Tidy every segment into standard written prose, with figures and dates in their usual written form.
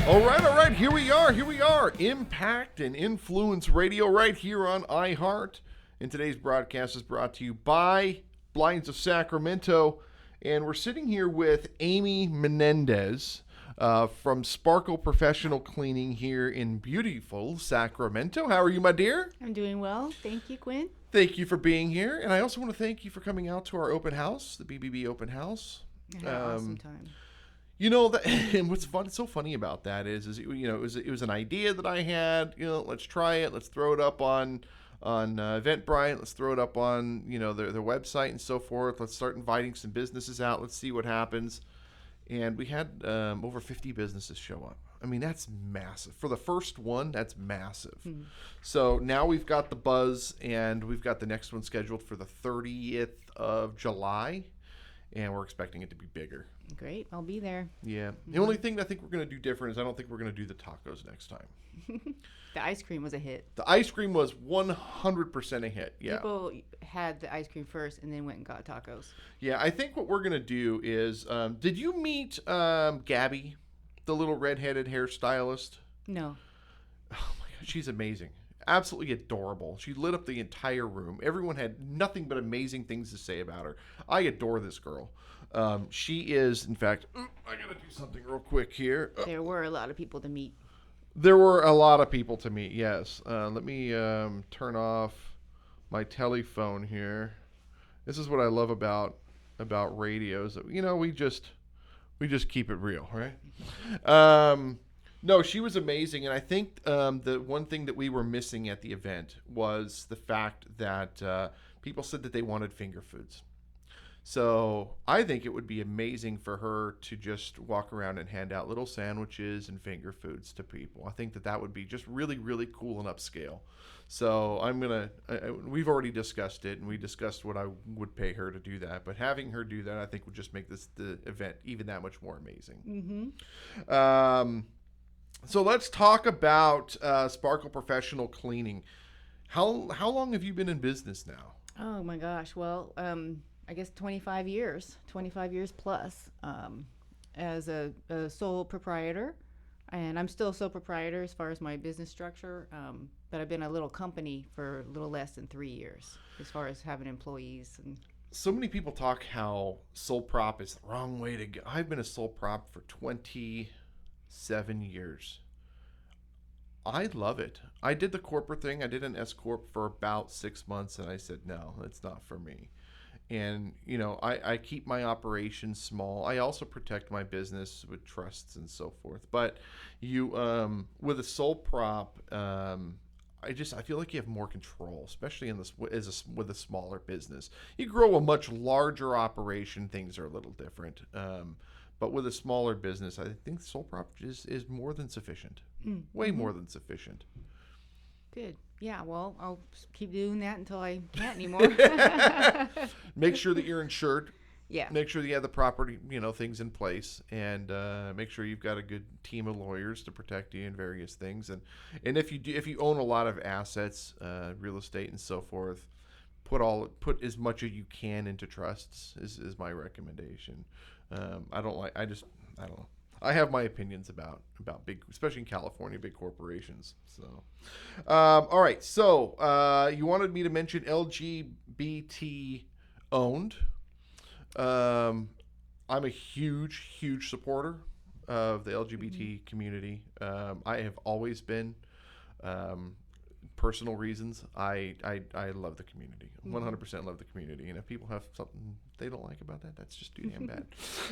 All right. Here we are. Impact and Influence Radio right here on iHeart. And today's broadcast is brought to you by Blinds of Sacramento. And we're sitting here with Amy Menendez from Sparkle Professional Cleaning here in beautiful Sacramento. How are you, my dear? I'm doing well. Thank you, Quinn. Thank you for being here. And I also want to thank you for coming out to our open house, the BBB open house. I had an awesome time. You know that, and what's so funny about that is it was an idea that I had. Let's try it. Let's throw it up on Eventbrite. Let's throw it up on their website and so forth. Let's start inviting some businesses out. Let's see what happens. And we had over 50 businesses show up. I mean, that's massive for the first one. That's massive. Mm-hmm. So now we've got the buzz, and we've got the next one scheduled for the 30th of July. And we're expecting it to be bigger. Great. I'll be there. Yeah. The only thing I think we're going to do different is I don't think we're going to do the tacos next time. The ice cream was a hit. The ice cream was 100% a hit. Yeah. People had the ice cream first and then went and got tacos. Yeah. I think what we're going to do is, did you meet Gabby, the little redheaded hairstylist? No. Oh, my God. She's amazing. Absolutely adorable. She lit up the entire room. Everyone had nothing but amazing things to say about her. I adore this girl. She is, in fact, I gotta do something real quick here. There were a lot of people to meet. There were a lot of people to meet, yes. Let me turn off my telephone here. This is what I love about radios. We just keep it real, right? No, she was amazing, and I think the one thing that we were missing at the event was the fact that people said that they wanted finger foods. So I think it would be amazing for her to just walk around and hand out little sandwiches and finger foods to people. I think that would be just really, really cool and upscale. So we've already discussed it, and we discussed what I would pay her to do that. But having her do that, I think would just make the event even that much more amazing. Mm-hmm. So let's talk about Sparkle Professional Cleaning. How long have you been in business now? Oh my gosh. Well, I guess 25 years plus as a sole proprietor. And I'm still sole proprietor as far as my business structure. But I've been a little company for a little less than 3 years as far as having employees. And so many people talk how sole prop is the wrong way to go. I've been a sole prop for 27 years. I love it. I did the corporate thing. I did an S Corp for about 6 months, and I said, no, it's not for me. And, I keep my operations small. I also protect my business with trusts and so forth. But with a sole prop, I feel like you have more control, especially with a smaller business. You grow a much larger operation, things are a little different. But with a smaller business, I think sole prop is more than sufficient. Way more than sufficient. Good. Yeah, well, I'll keep doing that until I can't anymore. Make sure that you're insured. Yeah. Make sure that you have the property, things in place, and make sure you've got a good team of lawyers to protect you in various things. And if you own a lot of assets, real estate and so forth, put as much as you can into trusts is my recommendation. I don't know. I have my opinions about big, especially in California, big corporations. So, all right. So, you wanted me to mention LGBT owned. I'm a huge supporter of the LGBT community. I have always been. Personal reasons, I love the community. 100% love the community. And if people have something they don't like about that, that's just too damn bad.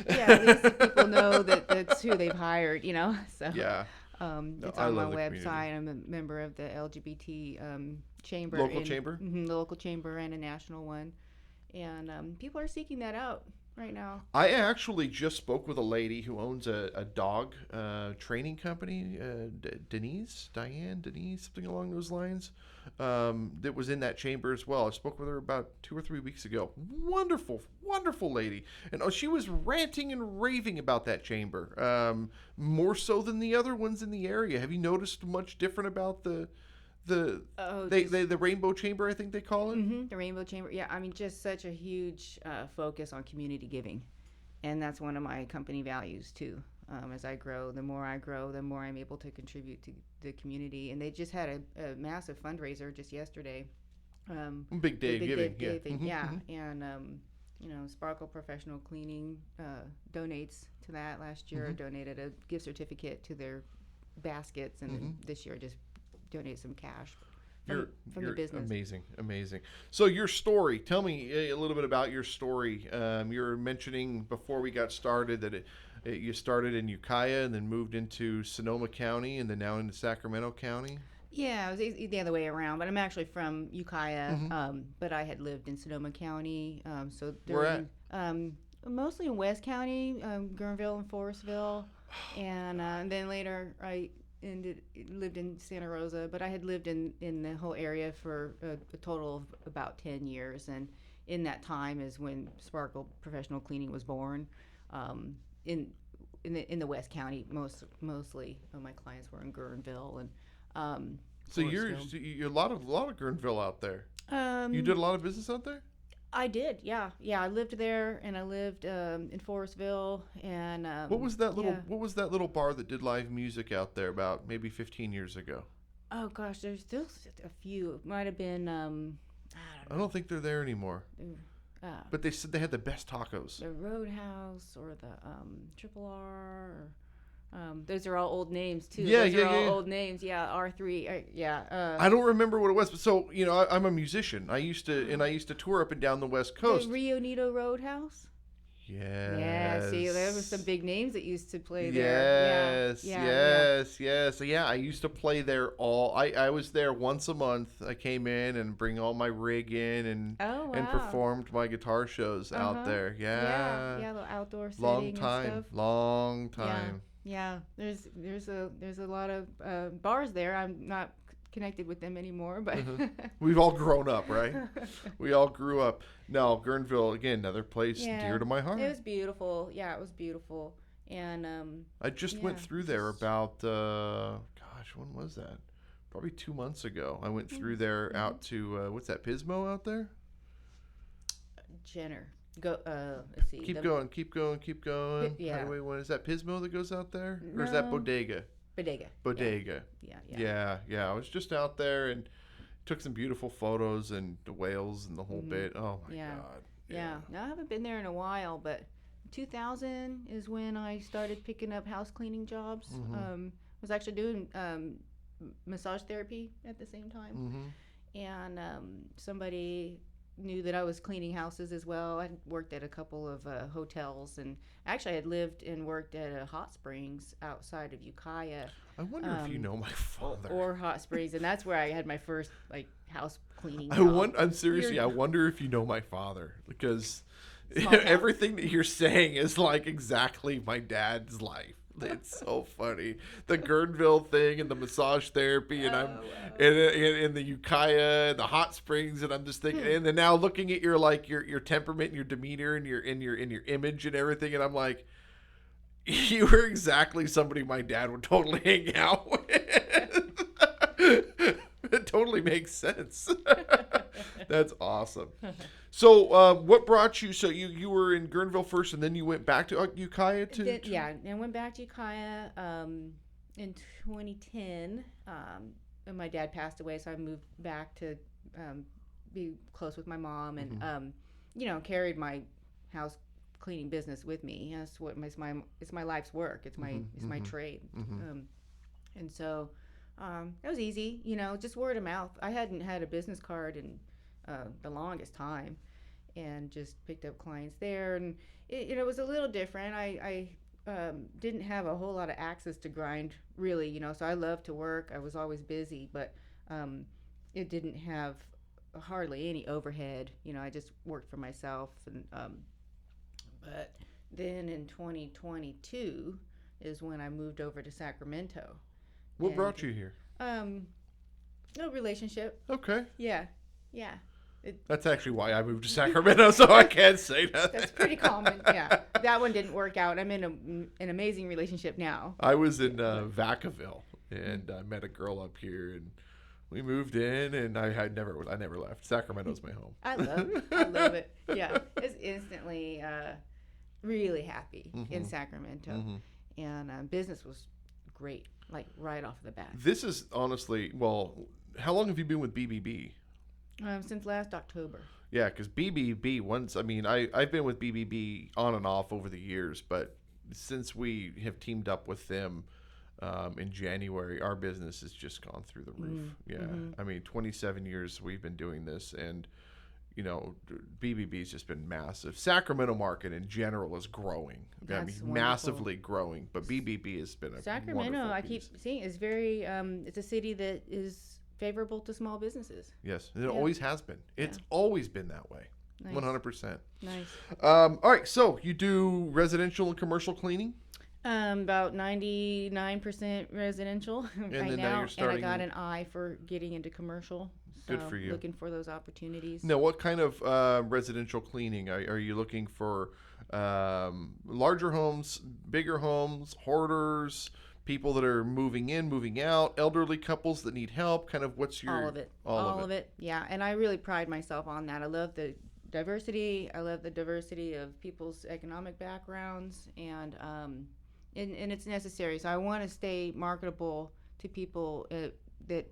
Yeah, at least people know that's who they've hired, So yeah, it's on my website. I'm a member of the LGBT chamber. Chamber? Mm-hmm, the local chamber and a national one. And people are seeking that out right now. I actually just spoke with a lady who owns a dog training company, Denise, something along those lines, that was in that chamber as well. I spoke with her about 2 or 3 weeks ago. Wonderful lady. And she was ranting and raving about that chamber, more so than the other ones in the area. Have you noticed much different about the Rainbow Chamber, I think they call it? Mm-hmm, the Rainbow Chamber. Yeah, I mean, just such a huge focus on community giving. And that's one of my company values, too. as I grow. The more I grow, the more I'm able to contribute to the community. And they just had a massive fundraiser just yesterday. Big day the giving, Day yeah. thing, Mhm, yeah. mhm. And Sparkle Professional Cleaning donates to that. Last year, donated a gift certificate to their baskets, and then this year just donated some cash from the business. Amazing. So your story, tell me a little bit about your story. You were mentioning before we got started that you started in Ukiah and then moved into Sonoma County and then now into Sacramento County. Yeah, it was the other way around, but I'm actually from Ukiah, but I had lived in Sonoma County. So Where at? Mostly in West County, Guerneville and Forestville, and then later I lived in Santa Rosa. But I had lived in the whole area for a total of about 10 years, and in that time is when Sparkle Professional Cleaning was born. In the West County, mostly my clients were in Guerneville and. So you're a lot of Guerneville out there. You did a lot of business out there? I did, yeah. I lived there, and I lived in Forestville, and what was that little bar that did live music out there about maybe 15 years ago? Oh gosh, there's still a few. It might have been I don't think they're there anymore. But they said they had the best tacos. The Roadhouse or the Triple R. Those are all old names too. Old names. Yeah, R3. I don't remember what it was, but so I'm a musician. I used to tour up and down the West Coast. The Rio Nito Roadhouse. Yes. Yeah. See, there were some big names that used to play there. Yes. So, yeah, I used to play there I was there once a month. I came in and bring all my rig in and performed my guitar shows out there. Yeah. Yeah, the outdoor setting Long time. Yeah, there's a lot of bars there. I'm not connected with them anymore, but we've all grown up, right? We all grew up. No, Guerneville, again, another place dear to my heart. It was beautiful. Yeah, it was beautiful. And I just went through there about when was that? Probably 2 months ago. I went through there out to what's that, Pismo out there? Jenner. Go. Let's see. Keep going. Yeah. Highway 1. Is that Pismo that goes out there, No. or is that Bodega? Bodega. Yeah. I was just out there and took some beautiful photos and the whales and the whole bit. Oh my God. Yeah. No, I haven't been there in a while, but 2000 is when I started picking up house cleaning jobs. Was actually doing massage therapy at the same time, and somebody knew that I was cleaning houses as well. I worked at a couple of hotels, and actually I had lived and worked at a hot springs outside of Ukiah. I wonder if you know my father. Or hot springs, and that's where I had my first house cleaning job. I'm seriously, I wonder if you know my father, because everything that you're saying is like exactly my dad's life. It's so funny. The Guerneville thing and the massage therapy, and I'm in the Ukiah and the hot springs, and I'm just thinking, and then now looking at your temperament and your demeanor and your image and everything, and I'm like, you were exactly somebody my dad would totally hang out with. It totally makes sense. That's awesome. So, what brought you? So you were in Guerneville first, and then you went back to Ukiah and went back to Ukiah in 2010. And my dad passed away, so I moved back to be close with my mom, and carried my house cleaning business with me. That's what it's my life's work. It's my trade. And so it was easy, just word of mouth. I hadn't had a business card in the longest time, and just picked up clients there, and it was a little different. I didn't have a whole lot of axes to grind, really, so I loved to work. I was always busy, but it didn't have hardly any overhead. I just worked for myself, and but then in 2022 is when I moved over to Sacramento. What brought you here? No relationship. Okay. Yeah. That's actually why I moved to Sacramento, so I can't say that. That's pretty common. Yeah, that one didn't work out. I'm in an amazing relationship now. I was in Vacaville, and I met a girl up here, and we moved in, and I never left. Sacramento's my home. I love it. Yeah, it's instantly really happy in Sacramento. and business was great, like right off the bat. This is honestly, well, how long have you been with BBB? Since last October. Yeah, because BBB once, I mean, I've been with BBB on and off over the years, but since we have teamed up with them in January, our business has just gone through the roof. Yeah. I mean, 27 years we've been doing this, and, you know, BBB's just been massive. Sacramento market in general is growing. That's I mean, wonderful. massively growing, but BBB has been a Sacramento, wonderful I piece. keep seeing, is very, it's a city that is favorable to small businesses. Yes, and it always has been. It's always been that way. Nice. 100%. Nice. All right, so you do residential and commercial cleaning? About 99% residential right then now, now you're starting- and I got an eye for getting into commercial. So Good for you. Looking for those opportunities. Now, what kind of residential cleaning? Are you looking for larger homes, bigger homes, hoarders, people that are moving in, moving out, elderly couples that need help? Kind of what's your... All of it. All of it. Yeah, and I really pride myself on that. I love the diversity. I love the diversity of people's economic backgrounds, and it's necessary. So I want to stay marketable to people that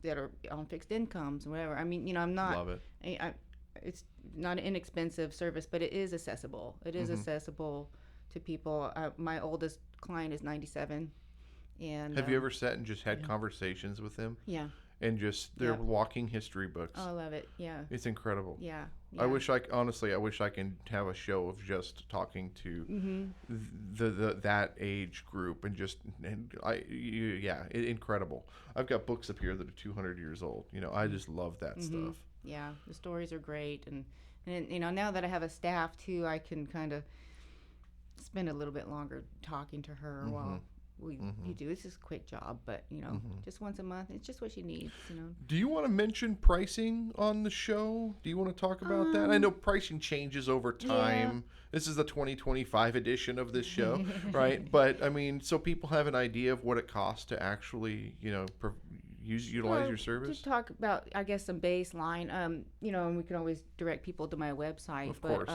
are on fixed incomes and whatever. I mean, you know, I'm not. Love it. It's not an inexpensive service, but it is accessible. It is accessible to people. My oldest client is 97. And Have you ever sat and just had conversations with them? Yeah. And just they're walking history books. Oh, I love it. Yeah. It's incredible. Yeah. I wish I can have a show of just talking to that age group and incredible. I've got books up here that are 200 years old. You know, I just love that stuff. Yeah, the stories are great, and you know, now that I have a staff too, I can kind of spend a little bit longer talking to her while you do. This is a quick job, but you know, just once a month, it's just what she needs. You know. Do you want to mention pricing on the show? Do you want to talk about that? I know pricing changes over time. Yeah. This is the 2025 edition of this show, right? But I mean, so people have an idea of what it costs to actually, you know, utilize your service. Just talk about, I guess, some baseline. You know, and we can always direct people to my website. Of course.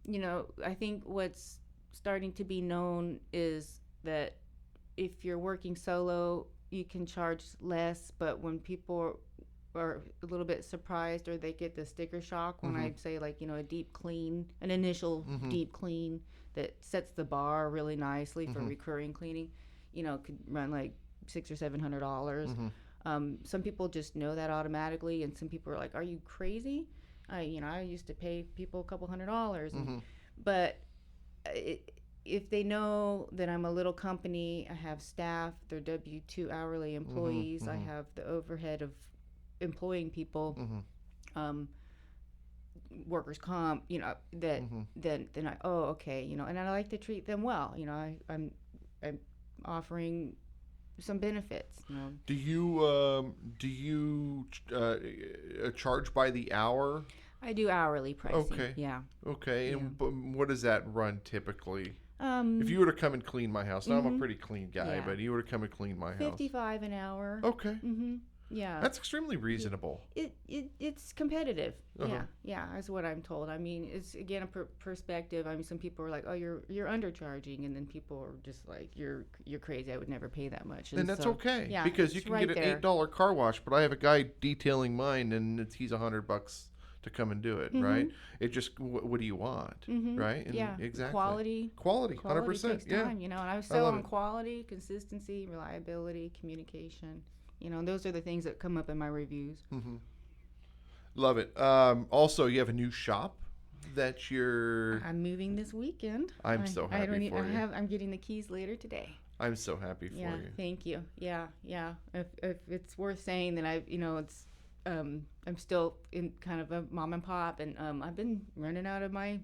You know, I think what's starting to be known is that if you're working solo, you can charge less, but when people are a little bit surprised or they get the sticker shock when I say, like, you know, a deep clean, an initial deep clean that sets the bar really nicely for recurring cleaning, you know, could run like $600 or $700. Some people just know that automatically, and some people are like, "Are you crazy?" I used to pay people a couple $100, but if they know that I'm a little company, I have staff, they're W-2 hourly employees, I have the overhead of employing people, workers' comp, you know, that then okay, you know, and I like to treat them well, you know, I'm offering some benefits, you know. Do you charge by the hour? I do hourly pricing. Okay. Yeah. Okay. Yeah. And what does that run typically? If you were to come and clean my house, now I'm a pretty clean guy, Yeah. but you were to come and clean my house. 55 an hour. Okay. Yeah. That's extremely reasonable. It's competitive. Yeah, that's what I'm told. I mean, it's again a perspective. I mean, some people are like, "Oh, you're undercharging," and then people are just like, "You're crazy. I would never pay that much." And that's okay. Yeah, because you it's can right get an there. $8 car wash, but I have a guy detailing mine, and he's $100 to come and do it. Right? It just what do you want? Right? And Yeah. Exactly. Quality 100%. takes Yeah. time, you know. And I sell love on it. quality, consistency, reliability, communication. You know, and those are the things that come up in my reviews. Love it. Also, you have a new shop that you're. I'm moving this weekend. I'm so happy for you. I'm getting the keys later today. I'm so happy for Yeah, you. thank you. Yeah. If it's worth saying that it's I'm still in kind of a mom and pop, and I've been running out of my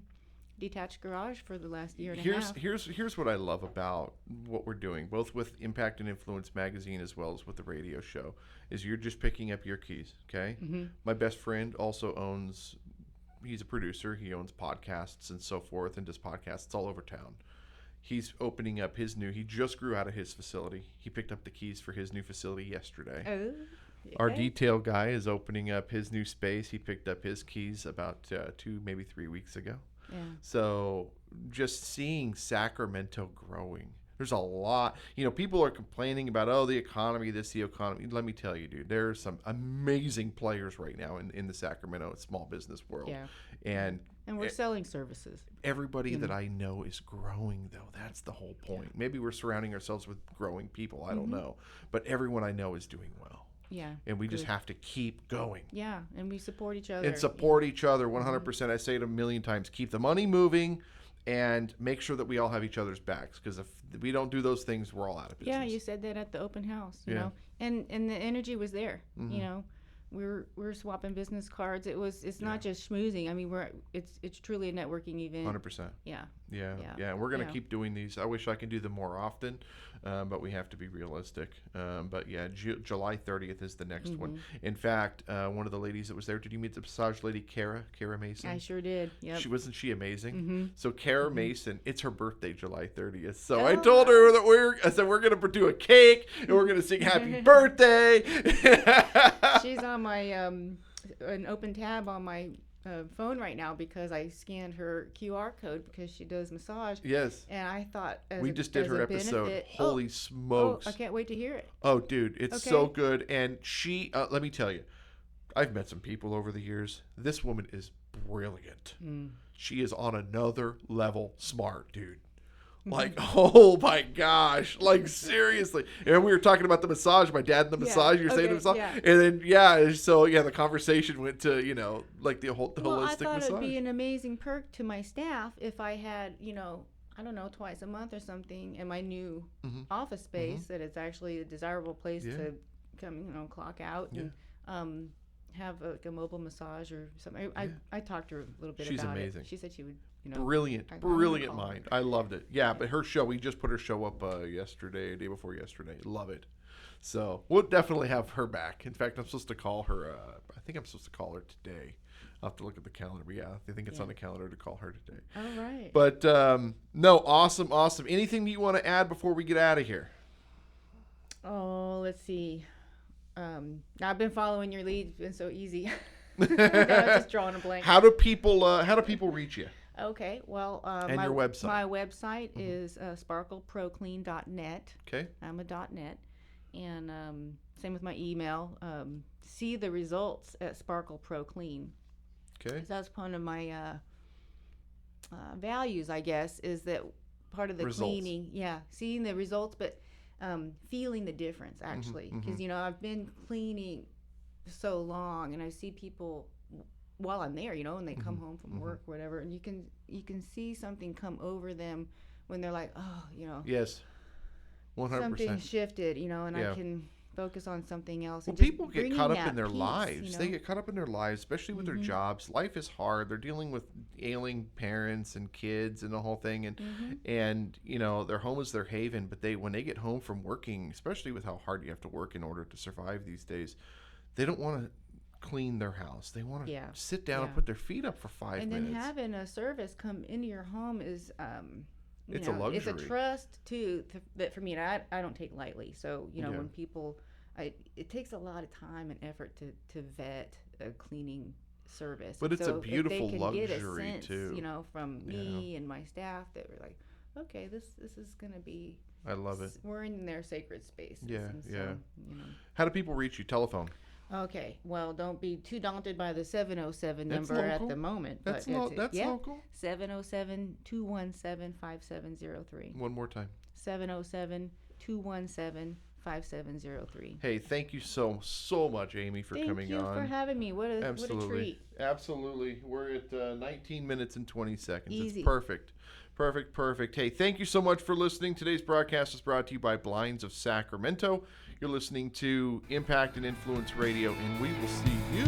detached garage for the last year and a half. Here's what I love about what we're doing, both with Impact and Influence magazine as well as with the radio show, is you're just picking up your keys. Okay. My best friend also owns. He's a producer. He owns podcasts and so forth, and does podcasts all over town. He's opening up his new. He just grew out of his facility. He picked up the keys for his new facility yesterday. Oh. Our detail guy is opening up his new space. He picked up his keys about 2, maybe 3 weeks ago. Yeah. So just seeing Sacramento growing, There's a lot. People are complaining about, the economy, the economy. Let me tell you, dude, there are some amazing players right now in the Sacramento small business world. Yeah. And we're selling services. everybody that I know is growing, though. That's the whole point. Maybe we're surrounding ourselves with growing people. I don't know. But everyone I know is doing well. Yeah. And we just have to keep going. Yeah. And we support each other. And support each other 100%. I say it a million times. Keep the money moving and make sure that we all have each other's backs. Because if we don't do those things, we're all out of business. Yeah, you said that at the open house, you know. And the energy was there, you know. We're swapping business cards. It's not just schmoozing. I mean, it's truly a networking event. 100%. Yeah. And we're going to keep doing these. I wish I could do them more often, but we have to be realistic. But yeah, July 30th is the next one. In fact, one of the ladies that was there, did you meet the massage lady, Kara Mason? I sure did. Yep. Wasn't she amazing? So Kara Mason, it's her birthday, July 30th. So I told her that I said we're going to do a cake and we're going to sing happy birthday. She's on my an open tab on my phone right now because I scanned her QR code because she does massage. Yes. And I thought we just did her episode. Benefit, Holy smokes. I can't wait to hear it. Oh, dude, it's so good. And she, let me tell you, I've met some people over the years. This woman is brilliant. She is on another level smart, dude. Like, oh my gosh. Like, seriously. And we were talking about the massage, my dad and the massage, you're saying the massage. Yeah. And then, so the conversation went to, like the holistic massage. I thought it'd be an amazing perk to my staff if I had, I don't know, twice a month or something in my new office space that it's actually a desirable place to come, clock out and have a mobile massage or something. I talked to her a little bit about it. She's amazing. She said she would. Brilliant mind. I loved it. Yeah, but her show, we just put her show up day before yesterday. Love it. So we'll definitely have her back. In fact, I'm supposed to call her. I think I'm supposed to call her today. I'll have to look at the calendar. But yeah, I think it's on the calendar to call her today. All right. But no, awesome. Anything that you want to add before we get out of here? Oh, let's see. I've been following your lead. It's been so easy. I'm just drawing a blank. How do people reach you? Okay, well, and your website. My website is sparkleproclean.net. Okay. I'm a .net, and same with my email. See the results at Sparkle Pro Clean. Okay. That's one of my values, I guess, is that part of the cleaning. Yeah, seeing the results, but feeling the difference actually, because I've been cleaning so long, and I see people while I'm there, and they come home from work, whatever, and you can see something come over them when they're like, yes, 100%, something shifted, and I can focus on something else. Well, people get caught up in their lives. They get caught up in their lives, especially with their jobs. Life is hard. They're dealing with ailing parents and kids and the whole thing, and their home is their haven. But when they get home from working, especially with how hard you have to work in order to survive these days, they don't want to clean their house. They want to sit down and put their feet up for 5 minutes. And then having a service come into your home is it's a luxury. It's a trust too that for me, and I don't take lightly. So when people, it takes a lot of time and effort to vet a cleaning service. But it's a beautiful if they can luxury get a sense, too. From me and my staff that we're like, okay, this is gonna be. I love it. We're in their sacred spaces. Yeah. How do people reach you? Telephone. Okay, well, don't be too daunted by the 707 number at the moment. That's local. 707-217-5703. One more time. 707-217-5703. Hey, thank you so much, Amy, for coming on. Thank you for having me. What a treat. Absolutely. We're at 19 minutes and 20 seconds. Easy. It's perfect. Hey, thank you so much for listening. Today's broadcast is brought to you by Blinds of Sacramento. You're listening to Impact and Influence Radio, and we will see you